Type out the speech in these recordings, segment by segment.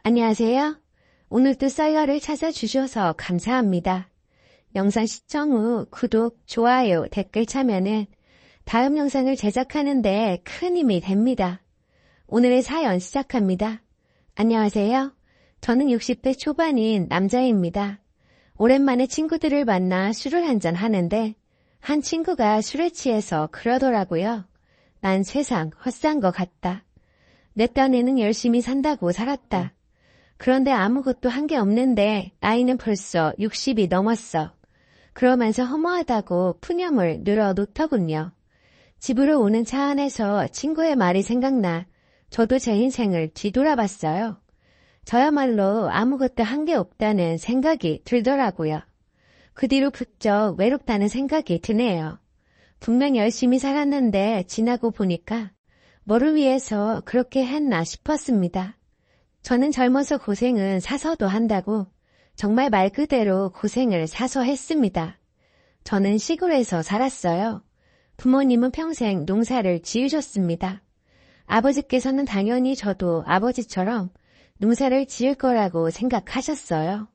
안녕하세요. 오늘도 썰러를 찾아주셔서 감사합니다. 영상 시청 후 구독, 좋아요, 댓글 참여는 다음 영상을 제작하는데 큰 힘이 됩니다. 오늘의 사연 시작합니다. 안녕하세요. 저는 60대 초반인 남자입니다. 오랜만에 친구들을 만나 술을 한잔 하는데 한 친구가 술에 취해서 그러더라고요. 난 세상 헛산 것 같다. 내 딴에는 열심히 산다고 살았다. 그런데 아무것도 한 게 없는데 나이는 벌써 60이 넘었어. 그러면서 허무하다고 푸념을 늘어놓더군요. 집으로 오는 차 안에서 친구의 말이 생각나 저도 제 인생을 뒤돌아봤어요. 저야말로 아무것도 한 게 없다는 생각이 들더라고요. 그 뒤로 부쩍 외롭다는 생각이 드네요. 분명 열심히 살았는데 지나고 보니까 뭐를 위해서 그렇게 했나 싶었습니다. 저는 젊어서 고생은 사서도 한다고 정말 말 그대로 고생을 사서 했습니다. 저는 시골에서 살았어요. 부모님은 평생 농사를 지으셨습니다. 아버지께서는 당연히 저도 아버지처럼 농사를 지을 거라고 생각하셨어요.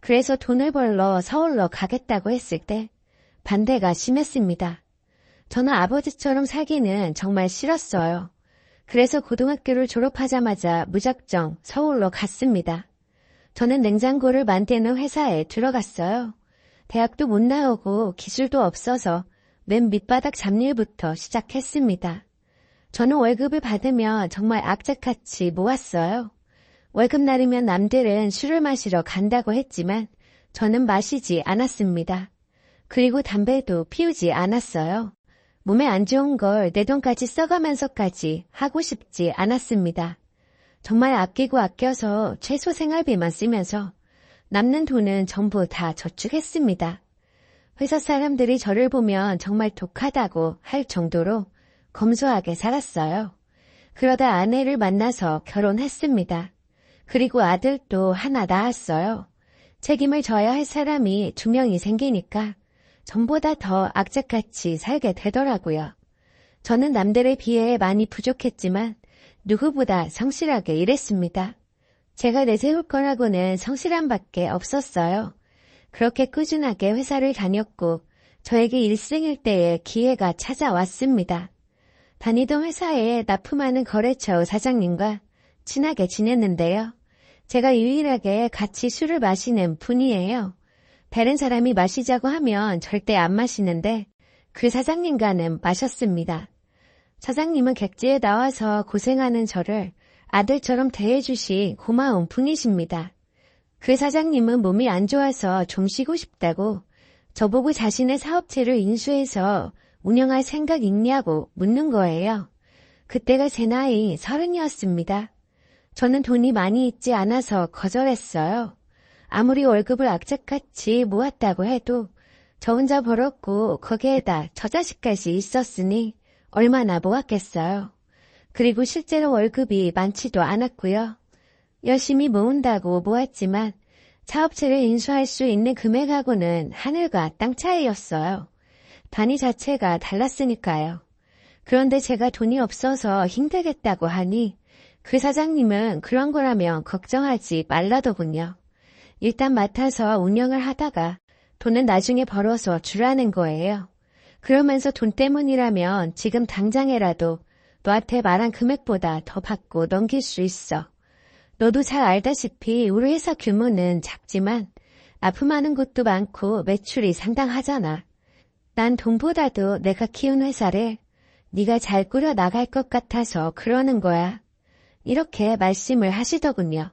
그래서 돈을 벌러 서울로 가겠다고 했을 때 반대가 심했습니다. 저는 아버지처럼 살기는 정말 싫었어요. 그래서 고등학교를 졸업하자마자 무작정 서울로 갔습니다. 저는 냉장고를 만드는 회사에 들어갔어요. 대학도 못 나오고 기술도 없어서 맨 밑바닥 잡일부터 시작했습니다. 저는 월급을 받으면 정말 악착같이 모았어요. 월급날이면 남들은 술을 마시러 간다고 했지만 저는 마시지 않았습니다. 그리고 담배도 피우지 않았어요. 몸에 안 좋은 걸 내 돈까지 써가면서까지 하고 싶지 않았습니다. 정말 아끼고 아껴서 최소 생활비만 쓰면서 남는 돈은 전부 다 저축했습니다. 회사 사람들이 저를 보면 정말 독하다고 할 정도로 검소하게 살았어요. 그러다 아내를 만나서 결혼했습니다. 그리고 아들도 하나 낳았어요. 책임을 져야 할 사람이 2명이 생기니까 전보다 더 악착같이 살게 되더라고요. 저는 남들에 비해 많이 부족했지만 누구보다 성실하게 일했습니다. 제가 내세울 거라고는 성실함밖에 없었어요. 그렇게 꾸준하게 회사를 다녔고 저에게 일생일대의 기회가 찾아왔습니다. 다니던 회사에 납품하는 거래처 사장님과 친하게 지냈는데요. 제가 유일하게 같이 술을 마시는 분이에요. 다른 사람이 마시자고 하면 절대 안 마시는데 그 사장님과는 마셨습니다. 사장님은 객지에 나와서 고생하는 저를 아들처럼 대해주시 고마운 분이십니다. 그 사장님은 몸이 안 좋아서 좀 쉬고 싶다고 저보고 자신의 사업체를 인수해서 운영할 생각 있냐고 묻는 거예요. 그때가 제 나이 30이었습니다. 저는 돈이 많이 있지 않아서 거절했어요. 아무리 월급을 악착같이 모았다고 해도 저 혼자 벌었고 거기에다 저 자식까지 있었으니 얼마나 모았겠어요. 그리고 실제로 월급이 많지도 않았고요. 열심히 모은다고 모았지만 사업체를 인수할 수 있는 금액하고는 하늘과 땅 차이였어요. 단위 자체가 달랐으니까요. 그런데 제가 돈이 없어서 힘들겠다고 하니 그 사장님은 그런 거라면 걱정하지 말라더군요. 일단 맡아서 운영을 하다가 돈은 나중에 벌어서 주라는 거예요. 그러면서 돈 때문이라면 지금 당장에라도 너한테 말한 금액보다 더 받고 넘길 수 있어. 너도 잘 알다시피 우리 회사 규모는 작지만 납품하는 곳도 많고 매출이 상당하잖아. 난 돈보다도 내가 키운 회사를 네가 잘 꾸려 나갈 것 같아서 그러는 거야. 이렇게 말씀을 하시더군요.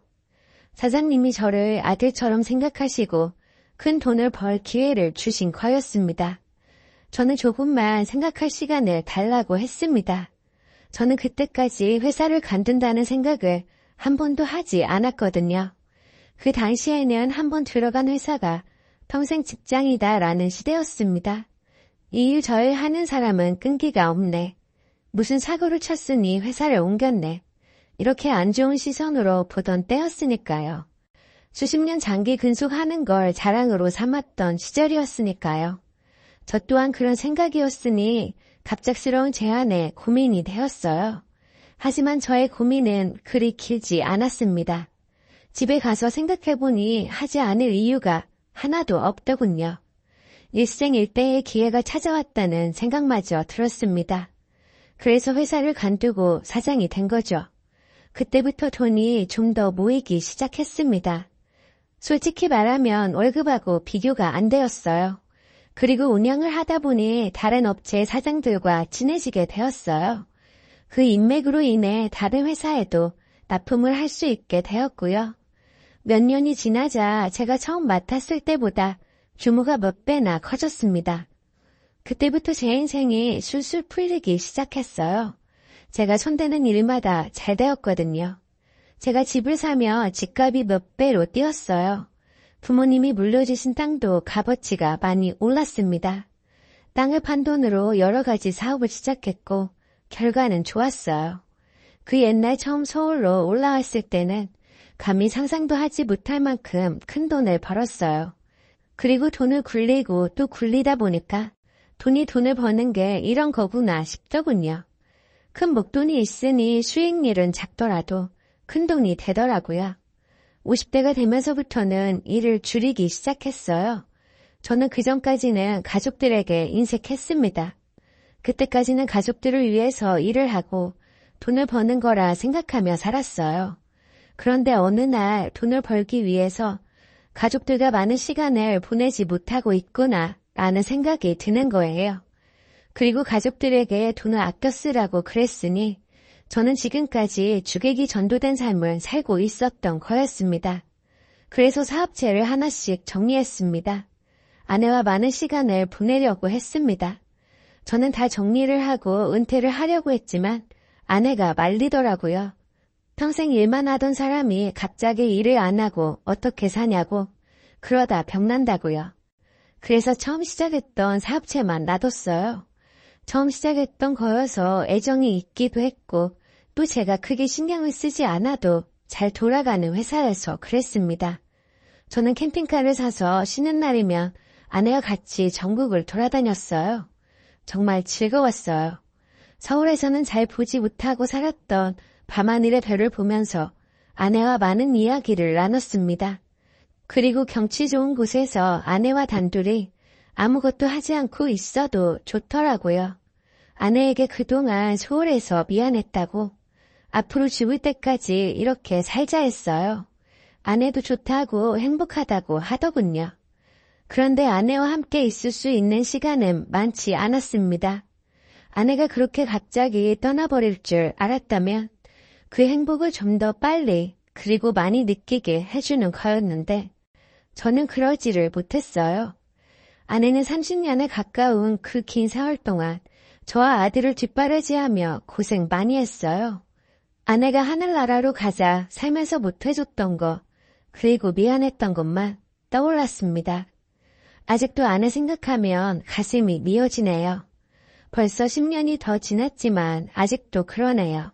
사장님이 저를 아들처럼 생각하시고 큰 돈을 벌 기회를 주신 거였습니다. 저는 조금만 생각할 시간을 달라고 했습니다. 저는 그때까지 회사를 관둔다는 생각을 한 번도 하지 않았거든요. 그 당시에는 한 번 들어간 회사가 평생 직장이다라는 시대였습니다. 이 일 저 일 하는 사람은 끈기가 없네. 무슨 사고를 쳤으니 회사를 옮겼네. 이렇게 안 좋은 시선으로 보던 때였으니까요. 수십 년 장기 근속하는 걸 자랑으로 삼았던 시절이었으니까요. 저 또한 그런 생각이었으니 갑작스러운 제안에 고민이 되었어요. 하지만 저의 고민은 그리 길지 않았습니다. 집에 가서 생각해보니 하지 않을 이유가 하나도 없더군요. 일생일대의 기회가 찾아왔다는 생각마저 들었습니다. 그래서 회사를 관두고 사장이 된 거죠. 그때부터 돈이 좀 더 모이기 시작했습니다. 솔직히 말하면 월급하고 비교가 안 되었어요. 그리고 운영을 하다 보니 다른 업체 사장들과 친해지게 되었어요. 그 인맥으로 인해 다른 회사에도 납품을 할 수 있게 되었고요. 몇 년이 지나자 제가 처음 맡았을 때보다 규모가 몇 배나 커졌습니다. 그때부터 제 인생이 술술 풀리기 시작했어요. 제가 손대는 일마다 잘 되었거든요. 제가 집을 사며 집값이 몇 배로 뛰었어요. 부모님이 물려주신 땅도 값어치가 많이 올랐습니다. 땅을 판 돈으로 여러 가지 사업을 시작했고 결과는 좋았어요. 그 옛날 처음 서울로 올라왔을 때는 감히 상상도 하지 못할 만큼 큰 돈을 벌었어요. 그리고 돈을 굴리고 또 굴리다 보니까 돈이 돈을 버는 게 이런 거구나 싶더군요. 큰 목돈이 있으니 수익률은 작더라도 큰 돈이 되더라고요. 50대가 되면서부터는 일을 줄이기 시작했어요. 저는 그전까지는 가족들에게 인색했습니다. 그때까지는 가족들을 위해서 일을 하고 돈을 버는 거라 생각하며 살았어요. 그런데 어느 날 돈을 벌기 위해서 가족들과 많은 시간을 보내지 못하고 있구나 라는 생각이 드는 거예요. 그리고 가족들에게 돈을 아껴 쓰라고 그랬으니 저는 지금까지 주객이 전도된 삶을 살고 있었던 거였습니다. 그래서 사업체를 하나씩 정리했습니다. 아내와 많은 시간을 보내려고 했습니다. 저는 다 정리를 하고 은퇴를 하려고 했지만 아내가 말리더라고요. 평생 일만 하던 사람이 갑자기 일을 안 하고 어떻게 사냐고, 그러다 병난다고요. 그래서 처음 시작했던 사업체만 놔뒀어요. 처음 시작했던 거여서 애정이 있기도 했고 또 제가 크게 신경을 쓰지 않아도 잘 돌아가는 회사여서 그랬습니다. 저는 캠핑카를 사서 쉬는 날이면 아내와 같이 전국을 돌아다녔어요. 정말 즐거웠어요. 서울에서는 잘 보지 못하고 살았던 밤하늘의 별을 보면서 아내와 많은 이야기를 나눴습니다. 그리고 경치 좋은 곳에서 아내와 단둘이 아무것도 하지 않고 있어도 좋더라고요. 아내에게 그동안 소홀해서 미안했다고, 앞으로 죽을 때까지 이렇게 살자 했어요. 아내도 좋다고 행복하다고 하더군요. 그런데 아내와 함께 있을 수 있는 시간은 많지 않았습니다. 아내가 그렇게 갑자기 떠나버릴 줄 알았다면 그 행복을 좀 더 빨리 그리고 많이 느끼게 해주는 거였는데 저는 그러지를 못했어요. 아내는 30년에 가까운 그 긴 세월 동안 저와 아들을 뒷바라지하며 고생 많이 했어요. 아내가 하늘나라로 가자 살면서 못해줬던 거, 그리고 미안했던 것만 떠올랐습니다. 아직도 아내 생각하면 가슴이 미어지네요. 벌써 10년이 더 지났지만 아직도 그러네요.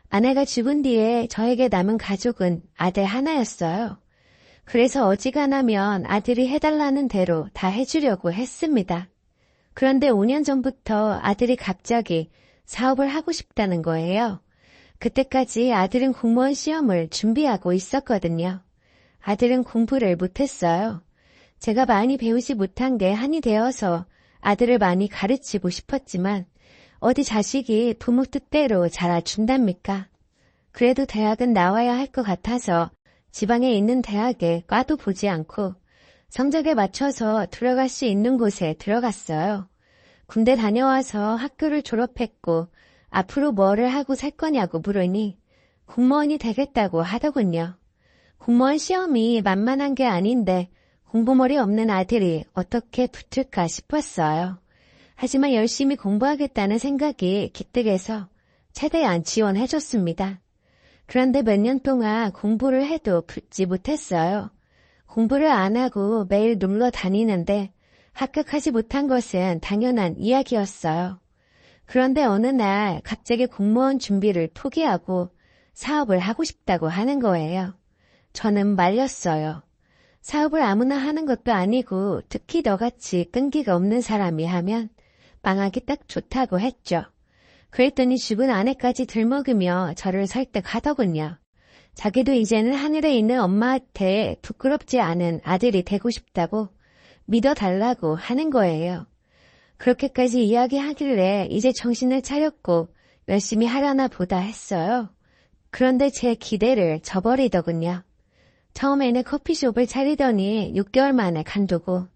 아내가 죽은 뒤에 저에게 남은 가족은 아들 하나였어요. 그래서 어지간하면 아들이 해달라는 대로 다 해주려고 했습니다. 그런데 5년 전부터 아들이 갑자기 사업을 하고 싶다는 거예요. 그때까지 아들은 공무원 시험을 준비하고 있었거든요. 아들은 공부를 못했어요. 제가 많이 배우지 못한 게 한이 되어서 아들을 많이 가르치고 싶었지만 어디 자식이 부모 뜻대로 자라준답니까? 그래도 대학은 나와야 할 것 같아서 지방에 있는 대학에 과도 보지 않고 성적에 맞춰서 들어갈 수 있는 곳에 들어갔어요. 군대 다녀와서 학교를 졸업했고 앞으로 뭐를 하고 살 거냐고 물으니 공무원이 되겠다고 하더군요. 공무원 시험이 만만한 게 아닌데 공부머리 없는 아들이 어떻게 붙을까 싶었어요. 하지만 열심히 공부하겠다는 생각이 기특해서 최대한 지원해줬습니다. 그런데 몇 년 동안 공부를 해도 붙지 못했어요. 공부를 안 하고 매일 놀러 다니는데 합격하지 못한 것은 당연한 이야기였어요. 그런데 어느 날 갑자기 공무원 준비를 포기하고 사업을 하고 싶다고 하는 거예요. 저는 말렸어요. 사업을 아무나 하는 것도 아니고 특히 너같이 끈기가 없는 사람이 하면 망하기 딱 좋다고 했죠. 그랬더니 죽은 아내까지 들먹으며 저를 설득하더군요. 자기도 이제는 하늘에 있는 엄마한테 부끄럽지 않은 아들이 되고 싶다고 믿어달라고 하는 거예요. 그렇게까지 이야기하길래 이제 정신을 차렸고 열심히 하려나 보다 했어요. 그런데 제 기대를 저버리더군요. 처음에는 커피숍을 차리더니 6개월 만에 간두고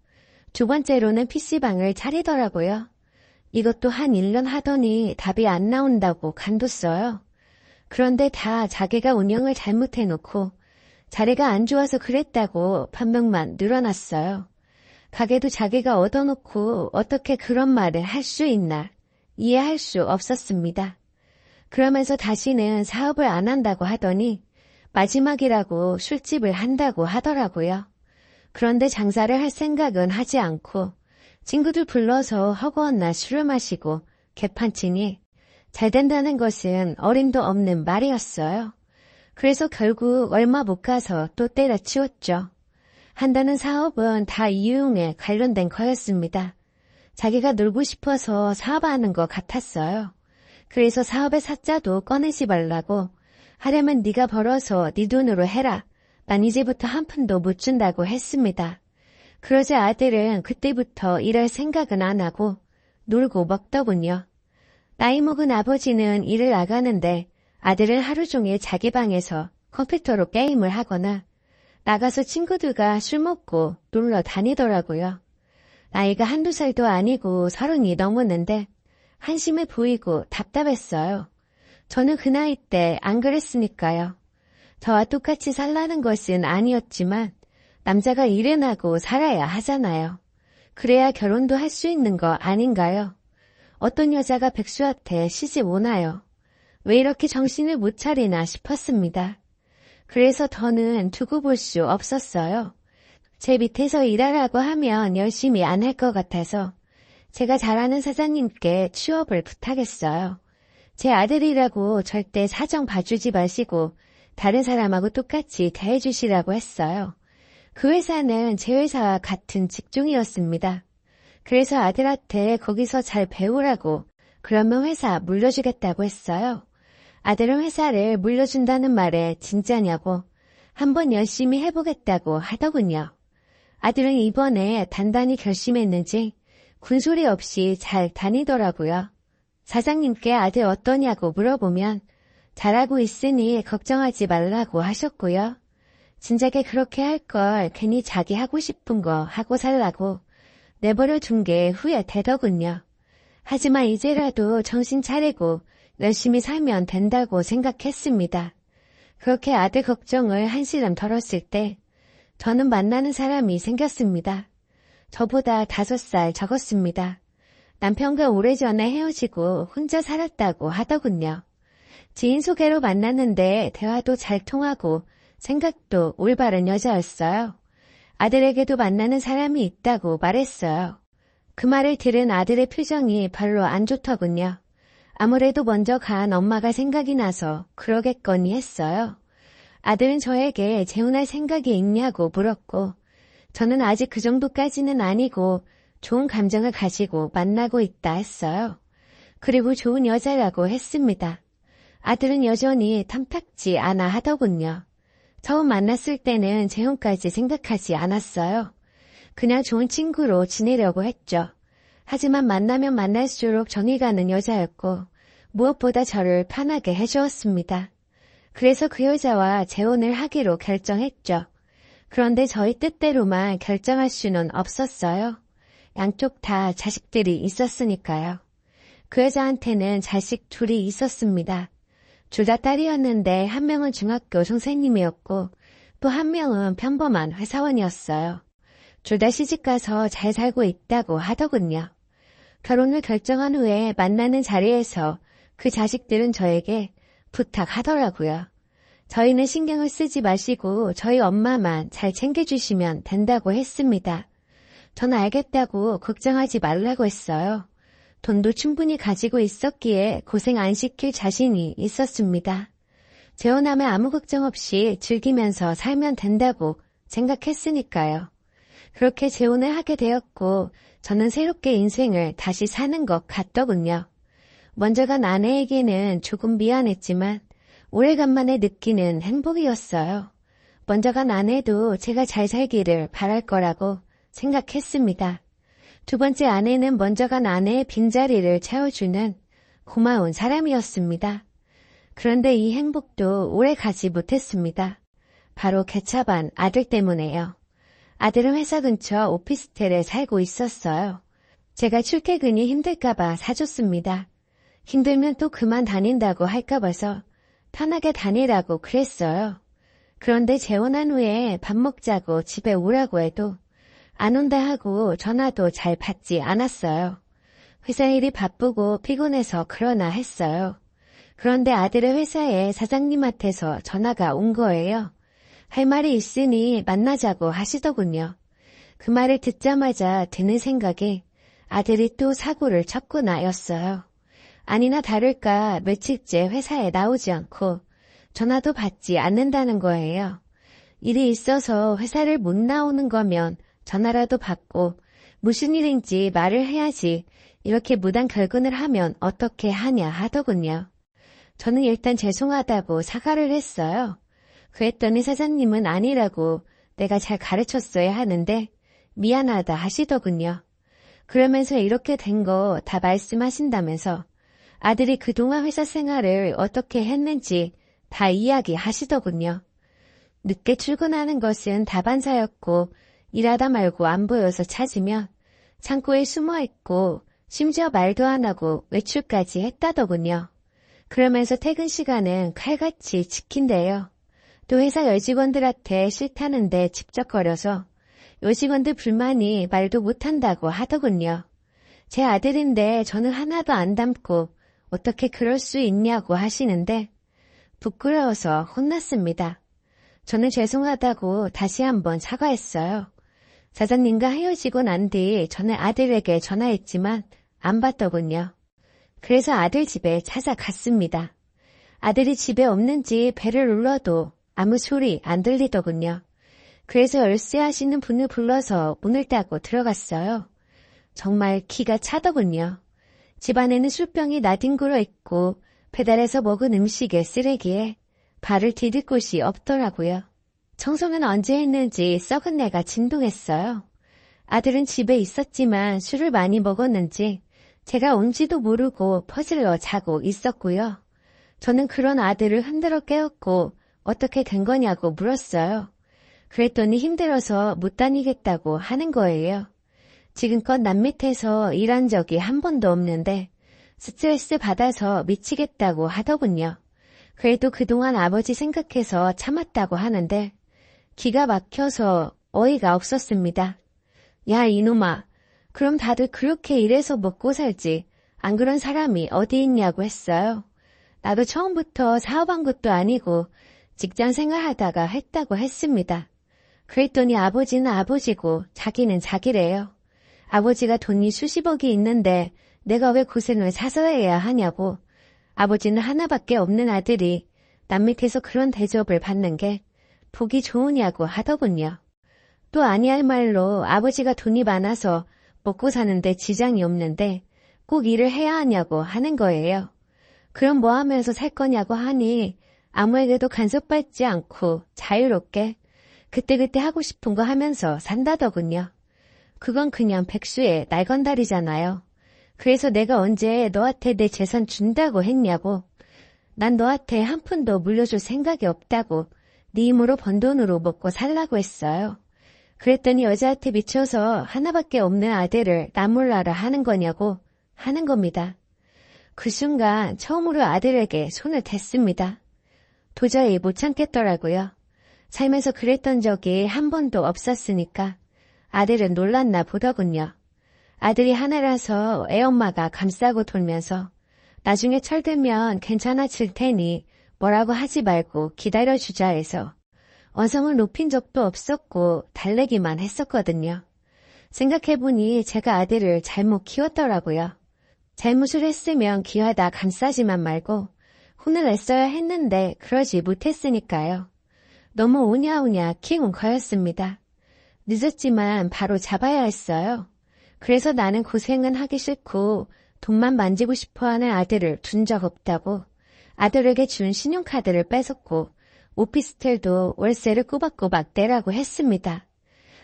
두 번째로는 PC방을 차리더라고요. 이것도 한 1년 하더니 답이 안 나온다고 간뒀어요. 그런데 다 자기가 운영을 잘못해놓고 자리가 안 좋아서 그랬다고 반명만 늘어났어요. 가게도 자기가 얻어놓고 어떻게 그런 말을 할 수 있나 이해할 수 없었습니다. 그러면서 다시는 사업을 안 한다고 하더니 마지막이라고 술집을 한다고 하더라고요. 그런데 장사를 할 생각은 하지 않고 친구들 불러서 허구한 날 술을 마시고 개판치니 잘 된다는 것은 어림도 없는 말이었어요. 그래서 결국 얼마 못 가서 또 때려치웠죠. 한다는 사업은 다 이용에 관련된 거였습니다. 자기가 놀고 싶어서 사업하는 것 같았어요. 그래서 사업의 사자도 꺼내지 말라고 하려면 네가 벌어서 네 돈으로 해라. 난 이제부터 한 푼도 못 준다고 했습니다. 그러자 아들은 그때부터 일할 생각은 안 하고 놀고 먹더군요. 나이 먹은 아버지는 일을 나가는데 아들은 하루 종일 자기 방에서 컴퓨터로 게임을 하거나 나가서 친구들과 술 먹고 놀러 다니더라고요. 나이가 한두 살도 아니고 30이 넘었는데 한심해 보이고 답답했어요. 저는 그 나이 때 안 그랬으니까요. 저와 똑같이 살라는 것은 아니었지만 남자가 일은 하고 살아야 하잖아요. 그래야 결혼도 할 수 있는 거 아닌가요? 어떤 여자가 백수한테 시집 오나요? 왜 이렇게 정신을 못 차리나 싶었습니다. 그래서 더는 두고 볼 수 없었어요. 제 밑에서 일하라고 하면 열심히 안 할 것 같아서 제가 잘 아는 사장님께 취업을 부탁했어요. 제 아들이라고 절대 사정 봐주지 마시고 다른 사람하고 똑같이 대해주시라고 했어요. 그 회사는 제 회사와 같은 직종이었습니다. 그래서 아들한테 거기서 잘 배우라고 그러면 회사 물려주겠다고 했어요. 아들은 회사를 물려준다는 말에 진짜냐고 한번 열심히 해보겠다고 하더군요. 아들은 이번에 단단히 결심했는지 군소리 없이 잘 다니더라고요. 사장님께 아들 어떠냐고 물어보면 잘하고 있으니 걱정하지 말라고 하셨고요. 진작에 그렇게 할 걸 괜히 자기 하고 싶은 거 하고 살라고 내버려 둔 게 후회 되더군요. 하지만 이제라도 정신 차리고 열심히 살면 된다고 생각했습니다. 그렇게 아들 걱정을 한시름 덜었을 때 저는 만나는 사람이 생겼습니다. 저보다 5살 적었습니다. 남편과 오래전에 헤어지고 혼자 살았다고 하더군요. 지인 소개로 만났는데 대화도 잘 통하고 생각도 올바른 여자였어요. 아들에게도 만나는 사람이 있다고 말했어요. 그 말을 들은 아들의 표정이 별로 안 좋더군요. 아무래도 먼저 간 엄마가 생각이 나서 그러겠거니 했어요. 아들은 저에게 재혼할 생각이 있냐고 물었고 저는 아직 그 정도까지는 아니고 좋은 감정을 가지고 만나고 있다 했어요. 그리고 좋은 여자라고 했습니다. 아들은 여전히 탐탁지 않아 하더군요. 처음 만났을 때는 재혼까지 생각하지 않았어요. 그냥 좋은 친구로 지내려고 했죠. 하지만 만나면 만날수록 정이 가는 여자였고 무엇보다 저를 편하게 해주었습니다. 그래서 그 여자와 재혼을 하기로 결정했죠. 그런데 저희 뜻대로만 결정할 수는 없었어요. 양쪽 다 자식들이 있었으니까요. 그 여자한테는 자식 둘이 있었습니다. 둘 다 딸이었는데 한 명은 중학교 선생님이었고 또 한 명은 평범한 회사원이었어요. 둘 다 시집가서 잘 살고 있다고 하더군요. 결혼을 결정한 후에 만나는 자리에서 그 자식들은 저에게 부탁하더라고요. 저희는 신경을 쓰지 마시고 저희 엄마만 잘 챙겨주시면 된다고 했습니다. 전 알겠다고 걱정하지 말라고 했어요. 돈도 충분히 가지고 있었기에 고생 안 시킬 자신이 있었습니다. 재혼하면 아무 걱정 없이 즐기면서 살면 된다고 생각했으니까요. 그렇게 재혼을 하게 되었고 저는 새롭게 인생을 다시 사는 것 같더군요. 먼저 간 아내에게는 조금 미안했지만 오래간만에 느끼는 행복이었어요. 먼저 간 아내도 제가 잘 살기를 바랄 거라고 생각했습니다. 두 번째 아내는 먼저 간 아내의 빈자리를 채워주는 고마운 사람이었습니다. 그런데 이 행복도 오래 가지 못했습니다. 바로 개차반 아들 때문에요. 아들은 회사 근처 오피스텔에 살고 있었어요. 제가 출퇴근이 힘들까봐 사줬습니다. 힘들면 또 그만 다닌다고 할까봐서 편하게 다니라고 그랬어요. 그런데 재혼한 후에 밥 먹자고 집에 오라고 해도 안 온다 하고 전화도 잘 받지 않았어요. 회사 일이 바쁘고 피곤해서 그러나 했어요. 그런데 아들의 회사에 사장님한테서 전화가 온 거예요. 할 말이 있으니 만나자고 하시더군요. 그 말을 듣자마자 드는 생각에 아들이 또 사고를 쳤구나였어요. 아니나 다를까 며칠째 회사에 나오지 않고 전화도 받지 않는다는 거예요. 일이 있어서 회사를 못 나오는 거면 전화라도 받고 무슨 일인지 말을 해야지 이렇게 무단 결근을 하면 어떻게 하냐 하더군요. 저는 일단 죄송하다고 사과를 했어요. 그랬더니 사장님은 아니라고 내가 잘 가르쳤어야 하는데 미안하다 하시더군요. 그러면서 이렇게 된 거 다 말씀하신다면서 아들이 그동안 회사 생활을 어떻게 했는지 다 이야기하시더군요. 늦게 출근하는 것은 다반사였고 일하다 말고 안 보여서 찾으면 창고에 숨어있고 심지어 말도 안 하고 외출까지 했다더군요. 그러면서 퇴근 시간은 칼같이 지킨대요. 또 회사 여직원들한테 싫다는데 집적거려서 여직원들 불만이 말도 못한다고 하더군요. 제 아들인데 저는 하나도 안 닮고 어떻게 그럴 수 있냐고 하시는데 부끄러워서 혼났습니다. 저는 죄송하다고 다시 한번 사과했어요. 사장님과 헤어지고 난 뒤 저는 아들에게 전화했지만 안 받더군요. 그래서 아들 집에 찾아갔습니다. 아들이 집에 없는지 배를 눌러도 아무 소리 안 들리더군요. 그래서 열쇠하시는 분을 불러서 문을 따고 들어갔어요. 정말 기가 차더군요. 집안에는 술병이 나뒹굴어 있고 배달해서 먹은 음식의 쓰레기에 발을 디딜 곳이 없더라고요. 청소는 언제 했는지 썩은 내가 진동했어요. 아들은 집에 있었지만 술을 많이 먹었는지 제가 온지도 모르고 퍼질러 자고 있었고요. 저는 그런 아들을 흔들어 깨웠고 어떻게 된 거냐고 물었어요. 그랬더니 힘들어서 못 다니겠다고 하는 거예요. 지금껏 남 밑에서 일한 적이 한 번도 없는데 스트레스 받아서 미치겠다고 하더군요. 그래도 그동안 아버지 생각해서 참았다고 하는데 기가 막혀서 어이가 없었습니다. 야 이놈아, 그럼 다들 그렇게 일해서 먹고 살지 안 그런 사람이 어디 있냐고 했어요. 나도 처음부터 사업한 것도 아니고 직장 생활하다가 했다고 했습니다. 그랬더니 아버지는 아버지고 자기는 자기래요. 아버지가 돈이 수십억이 있는데 내가 왜 고생을 사서 해야 하냐고. 아버지는 하나밖에 없는 아들이 남 밑에서 그런 대접을 받는 게 보기 좋으냐고 하더군요. 또 아니할 말로 아버지가 돈이 많아서 먹고 사는데 지장이 없는데 꼭 일을 해야 하냐고 하는 거예요. 그럼 뭐 하면서 살 거냐고 하니 아무에게도 간섭받지 않고 자유롭게 그때그때 하고 싶은 거 하면서 산다더군요. 그건 그냥 백수의 날건달이잖아요. 그래서 내가 언제 너한테 내 재산 준다고 했냐고. 난 너한테 한 푼도 물려줄 생각이 없다고. 네 힘으로 번 돈으로 먹고 살라고 했어요. 그랬더니 여자한테 미쳐서 하나밖에 없는 아들을 나 몰라라 하는 거냐고 하는 겁니다. 그 순간 처음으로 아들에게 손을 댔습니다. 도저히 못 참겠더라고요. 살면서 그랬던 적이 한 번도 없었으니까 아들은 놀랐나 보더군요. 아들이 하나라서 애엄마가 감싸고 돌면서 나중에 철들면 괜찮아질 테니 뭐라고 하지 말고 기다려주자 해서 언성을 높인 적도 없었고 달래기만 했었거든요. 생각해보니 제가 아들을 잘못 키웠더라고요. 잘못을 했으면 귀하다 감싸지만 말고 혼을 냈어야 했는데 그러지 못했으니까요. 너무 오냐오냐 키운 거였습니다. 늦었지만 바로 잡아야 했어요. 그래서 나는 고생은 하기 싫고 돈만 만지고 싶어하는 아들을 둔 적 없다고 아들에게 준 신용카드를 뺏었고 오피스텔도 월세를 꼬박꼬박 내라고 했습니다.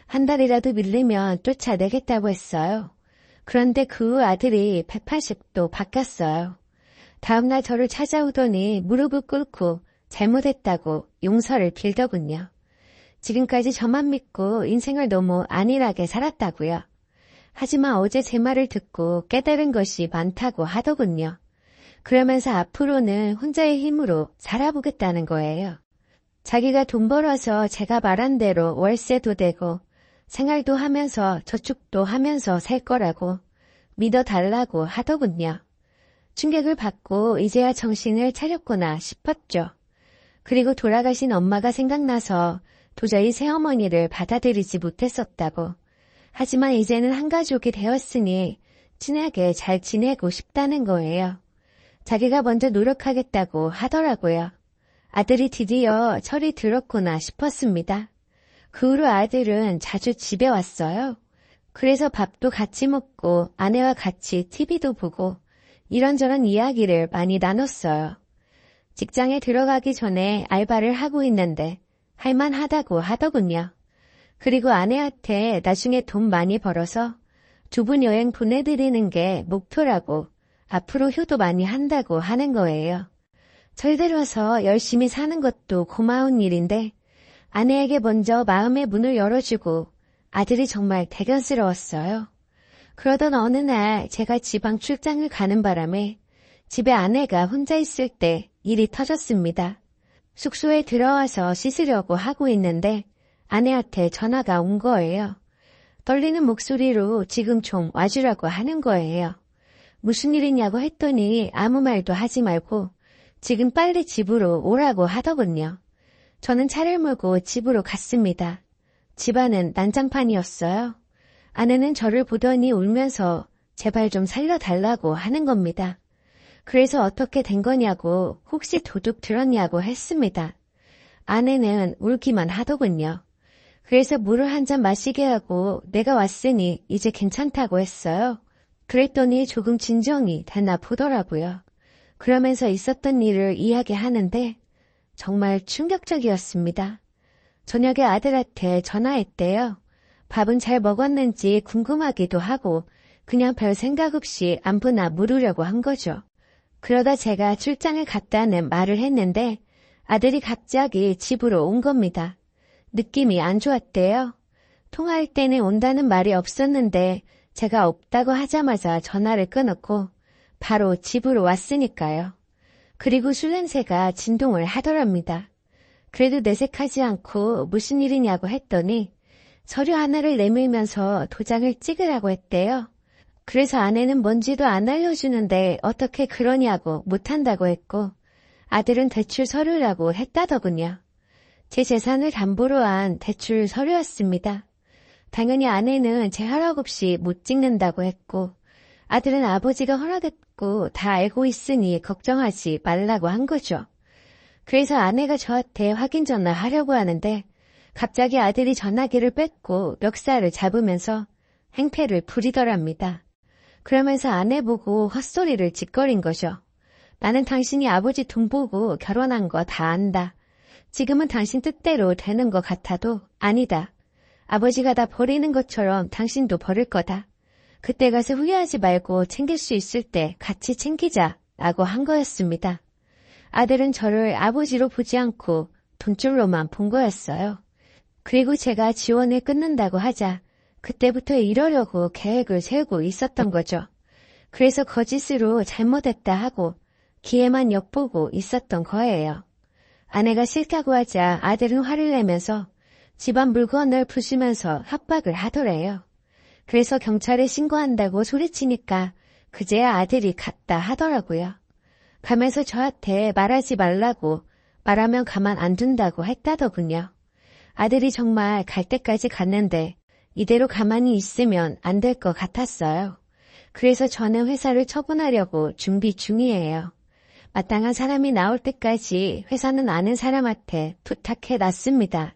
한 달이라도 밀리면 쫓아내겠다고 했어요. 그런데 그 후 아들이 180도 바뀌었어요. 다음날 저를 찾아오더니 무릎을 꿇고 잘못했다고 용서를 빌더군요. 지금까지 저만 믿고 인생을 너무 안일하게 살았다고요. 하지만 어제 제 말을 듣고 깨달은 것이 많다고 하더군요. 그러면서 앞으로는 혼자의 힘으로 살아보겠다는 거예요. 자기가 돈 벌어서 제가 말한 대로 월세도 내고 생활도 하면서 저축도 하면서 살 거라고 믿어달라고 하더군요. 충격을 받고 이제야 정신을 차렸구나 싶었죠. 그리고 돌아가신 엄마가 생각나서 도저히 새어머니를 받아들이지 못했었다고. 하지만 이제는 한 가족이 되었으니 친하게 잘 지내고 싶다는 거예요. 자기가 먼저 노력하겠다고 하더라고요. 아들이 드디어 철이 들었구나 싶었습니다. 그 후로 아들은 자주 집에 왔어요. 그래서 밥도 같이 먹고 아내와 같이 TV도 보고 이런저런 이야기를 많이 나눴어요. 직장에 들어가기 전에 알바를 하고 있는데 할만하다고 하더군요. 그리고 아내한테 나중에 돈 많이 벌어서 2분 여행 보내드리는 게 목표라고 앞으로 효도 많이 한다고 하는 거예요. 철들어서 열심히 사는 것도 고마운 일인데 아내에게 먼저 마음의 문을 열어주고 아들이 정말 대견스러웠어요. 그러던 어느 날 제가 지방 출장을 가는 바람에 집에 아내가 혼자 있을 때 일이 터졌습니다. 숙소에 들어와서 씻으려고 하고 있는데 아내한테 전화가 온 거예요. 떨리는 목소리로 지금 좀 와주라고 하는 거예요. 무슨 일이냐고 했더니 아무 말도 하지 말고 지금 빨리 집으로 오라고 하더군요. 저는 차를 몰고 집으로 갔습니다. 집안은 난장판이었어요. 아내는 저를 보더니 울면서 제발 좀 살려달라고 하는 겁니다. 그래서 어떻게 된 거냐고 혹시 도둑 들었냐고 했습니다. 아내는 울기만 하더군요. 그래서 물을 한 잔 마시게 하고 내가 왔으니 이제 괜찮다고 했어요. 그랬더니 조금 진정이 됐나 보더라고요. 그러면서 있었던 일을 이야기하는데 정말 충격적이었습니다. 저녁에 아들한테 전화했대요. 밥은 잘 먹었는지 궁금하기도 하고 그냥 별 생각 없이 안부나 물으려고 한 거죠. 그러다 제가 출장을 갔다는 말을 했는데 아들이 갑자기 집으로 온 겁니다. 느낌이 안 좋았대요. 통화할 때는 온다는 말이 없었는데 제가 없다고 하자마자 전화를 끊었고 바로 집으로 왔으니까요. 그리고 술 냄새가 진동을 하더랍니다. 그래도 내색하지 않고 무슨 일이냐고 했더니 서류 하나를 내밀면서 도장을 찍으라고 했대요. 그래서 아내는 뭔지도 안 알려주는데 어떻게 그러냐고 못한다고 했고 아들은 대출 서류라고 했다더군요. 제 재산을 담보로 한 대출 서류였습니다. 당연히 아내는 제 허락 없이 못 찍는다고 했고 아들은 아버지가 허락했고 다 알고 있으니 걱정하지 말라고 한 거죠. 그래서 아내가 저한테 확인 전화하려고 하는데 갑자기 아들이 전화기를 뺏고 멱살을 잡으면서 행패를 부리더랍니다. 그러면서 아내 보고 헛소리를 짓거린 거죠. 나는 당신이 아버지 돈 보고 결혼한 거 다 안다. 지금은 당신 뜻대로 되는 것 같아도 아니다. 아버지가 다 버리는 것처럼 당신도 버릴 거다. 그때 가서 후회하지 말고 챙길 수 있을 때 같이 챙기자라고 한 거였습니다. 아들은 저를 아버지로 보지 않고 돈줄로만 본 거였어요. 그리고 제가 지원을 끊는다고 하자 그때부터 이러려고 계획을 세우고 있었던 거죠. 그래서 거짓으로 잘못했다 하고 기회만 엿보고 있었던 거예요. 아내가 싫다고 하자 아들은 화를 내면서 집안 물건을 부수면서 협박을 하더래요. 그래서 경찰에 신고한다고 소리치니까 그제야 아들이 갔다 하더라고요. 가면서 저한테 말하지 말라고 말하면 가만 안 둔다고 했다더군요. 아들이 정말 갈 때까지 갔는데 이대로 가만히 있으면 안 될 것 같았어요. 그래서 저는 회사를 처분하려고 준비 중이에요. 마땅한 사람이 나올 때까지 회사는 아는 사람한테 부탁해 놨습니다.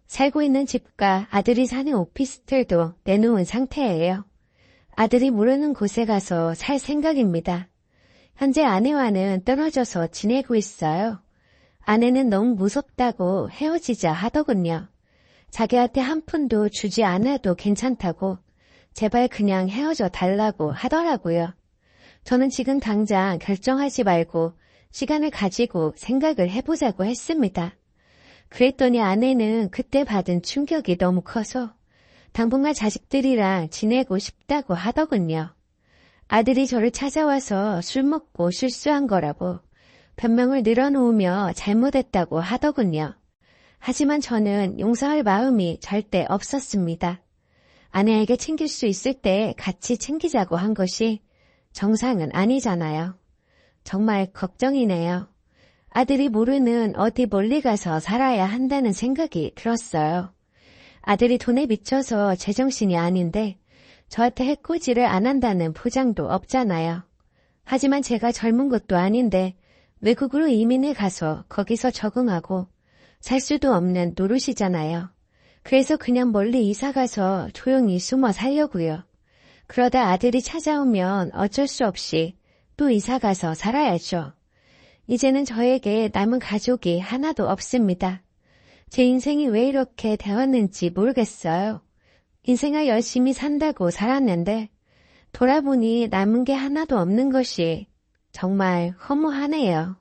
살고 있는 집과 아들이 사는 오피스텔도 내놓은 상태예요. 아들이 모르는 곳에 가서 살 생각입니다. 현재 아내와는 떨어져서 지내고 있어요. 아내는 너무 무섭다고 헤어지자 하더군요. 자기한테 한 푼도 주지 않아도 괜찮다고 제발 그냥 헤어져 달라고 하더라고요. 저는 지금 당장 결정하지 말고 시간을 가지고 생각을 해보자고 했습니다. 그랬더니 아내는 그때 받은 충격이 너무 커서 당분간 자식들이랑 지내고 싶다고 하더군요. 아들이 저를 찾아와서 술 먹고 실수한 거라고 변명을 늘어놓으며 잘못했다고 하더군요. 하지만 저는 용서할 마음이 절대 없었습니다. 아내에게 챙길 수 있을 때 같이 챙기자고 한 것이 정상은 아니잖아요. 정말 걱정이네요. 아들이 모르는 어디 멀리 가서 살아야 한다는 생각이 들었어요. 아들이 돈에 미쳐서 제정신이 아닌데 저한테 해코지를 안 한다는 보장도 없잖아요. 하지만 제가 젊은 것도 아닌데 외국으로 이민을 가서 거기서 적응하고 살 수도 없는 노릇이잖아요. 그래서 그냥 멀리 이사가서 조용히 숨어 살려고요. 그러다 아들이 찾아오면 어쩔 수 없이 또 이사가서 살아야죠. 이제는 저에게 남은 가족이 하나도 없습니다. 제 인생이 왜 이렇게 되었는지 모르겠어요. 인생을 열심히 산다고 살았는데 돌아보니 남은 게 하나도 없는 것이 정말 허무하네요.